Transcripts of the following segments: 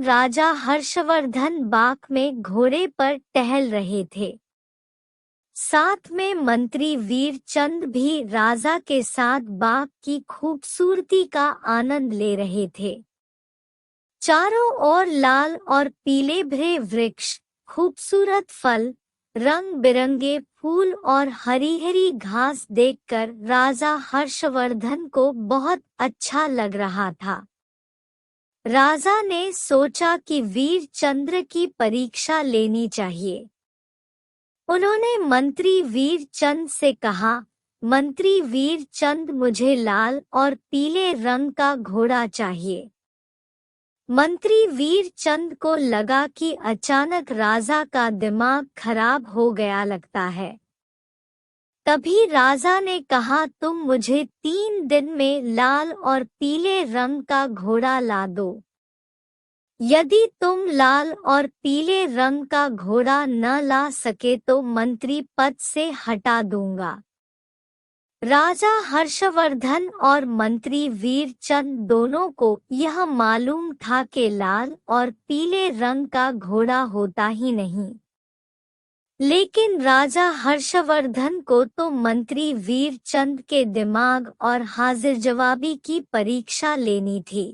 राजा हर्षवर्धन बाग में घोड़े पर टहल रहे थे। साथ में मंत्री वीरचंद भी राजा के साथ बाग की खूबसूरती का आनंद ले रहे थे। चारों ओर लाल और पीले भरे वृक्ष, खूबसूरत फल, रंग बिरंगे फूल और हरी हरी घास देखकर राजा हर्षवर्धन को बहुत अच्छा लग रहा था। राजा ने सोचा कि वीरचंद्र की परीक्षा लेनी चाहिए। उन्होंने मंत्री वीरचंद से कहा, मंत्री वीरचंद, मुझे लाल और पीले रंग का घोड़ा चाहिए। मंत्री वीरचंद को लगा कि अचानक राजा का दिमाग खराब हो गया लगता है। तभी राजा ने कहा, तुम मुझे 3 दिन में लाल और पीले रंग का घोड़ा ला दो। यदि तुम लाल और पीले रंग का घोड़ा न ला सके तो मंत्री पद से हटा दूंगा। राजा हर्षवर्धन और मंत्री वीरचंद दोनों को यह मालूम था कि लाल और पीले रंग का घोड़ा होता ही नहीं। लेकिन राजा हर्षवर्धन को तो मंत्री वीरचंद के दिमाग और हाजिर जवाबी की परीक्षा लेनी थी।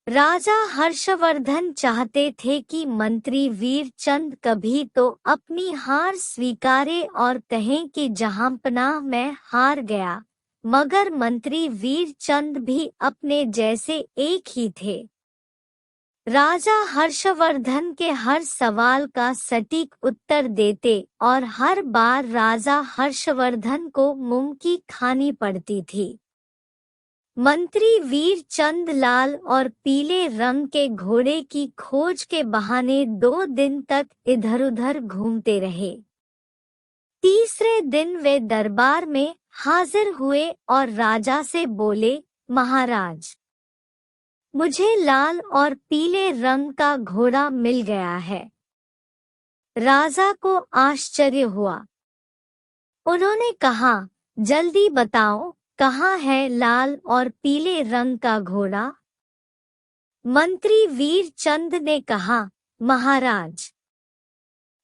राजा हर्षवर्धन चाहते थे कि मंत्री वीरचंद कभी तो अपनी हार स्वीकारे और कहें कि जहांपनाह मैं हार गया, मगर मंत्री वीरचंद भी अपने जैसे एक ही थे। राजा हर्षवर्धन के हर सवाल का सटीक उत्तर देते और हर बार राजा हर्षवर्धन को मुंह की खानी पड़ती थी। मंत्री वीरचंद लाल और पीले रंग के घोड़े की खोज के बहाने 2 दिन तक इधर-उधर घूमते रहे। तीसरे दिन वे दरबार में हाजिर हुए और राजा से बोले, महाराज, मुझे लाल और पीले रंग का घोड़ा मिल गया है। राजा को आश्चर्य हुआ। उन्होंने कहा, जल्दी बताओ, कहाँ है लाल और पीले रंग का घोड़ा? मंत्री वीरचंद ने कहा, महाराज,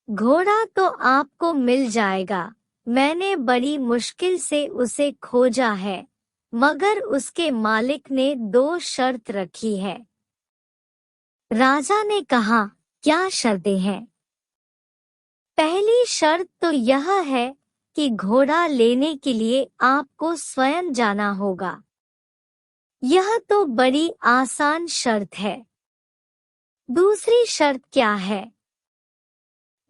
घोड़ा तो आपको मिल जाएगा। मैंने बड़ी मुश्किल से उसे खोजा है, मगर उसके मालिक ने 2 शर्त रखी है। राजा ने कहा, क्या शर्तें हैं? पहली शर्त तो यह है कि घोड़ा लेने के लिए आपको स्वयं जाना होगा। यह तो बड़ी आसान शर्त है। दूसरी शर्त क्या है?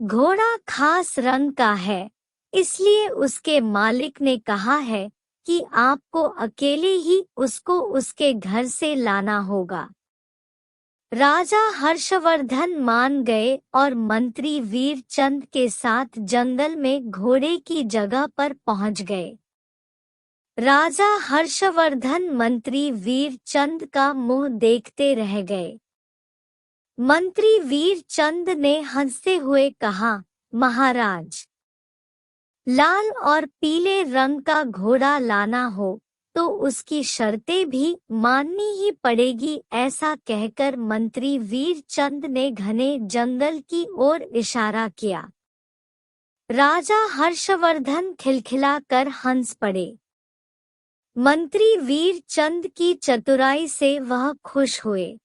घोड़ा खास रंग का है, इसलिए उसके मालिक ने कहा है कि आपको अकेले ही उसको उसके घर से लाना होगा। राजा हर्षवर्धन मान गए और मंत्री वीरचंद के साथ जंगल में घोड़े की जगह पर पहुंच गए। राजा हर्षवर्धन मंत्री वीरचंद का मुंह देखते रह गए। मंत्री वीरचंद ने हंसते हुए कहा, महाराज, लाल और पीले रंग का घोड़ा लाना हो तो उसकी शर्तें भी माननी ही पड़ेगी। ऐसा कहकर मंत्री वीरचंद ने घने जंगल की ओर इशारा किया। राजा हर्षवर्धन खिलखिलाकर हंस पड़े। मंत्री वीरचंद की चतुराई से वह खुश हुए।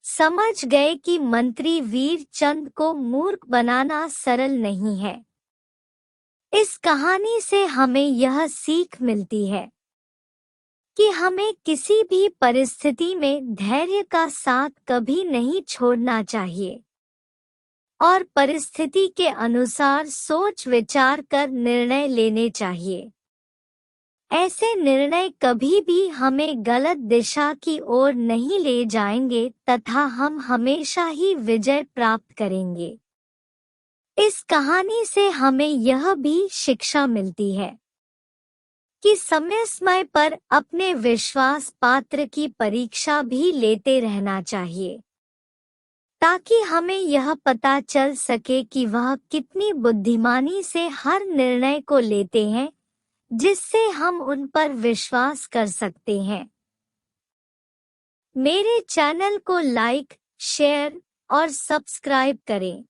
समझ गए कि मंत्री वीरचंद को मूर्ख बनाना सरल नहीं है। इस कहानी से हमें यह सीख मिलती है कि हमें किसी भी परिस्थिति में धैर्य का साथ कभी नहीं छोड़ना चाहिए और परिस्थिति के अनुसार सोच विचार कर निर्णय लेने चाहिए। ऐसे निर्णय कभी भी हमें गलत दिशा की ओर नहीं ले जाएंगे तथा हम हमेशा ही विजय प्राप्त करेंगे। इस कहानी से हमें यह भी शिक्षा मिलती है कि समय समय पर अपने विश्वास पात्र की परीक्षा भी लेते रहना चाहिए, ताकि हमें यह पता चल सके कि वह कितनी बुद्धिमानी से हर निर्णय को लेते हैं जिससे हम उन पर विश्वास कर सकते हैं। मेरे चैनल को लाइक, शेयर और सब्सक्राइब करें।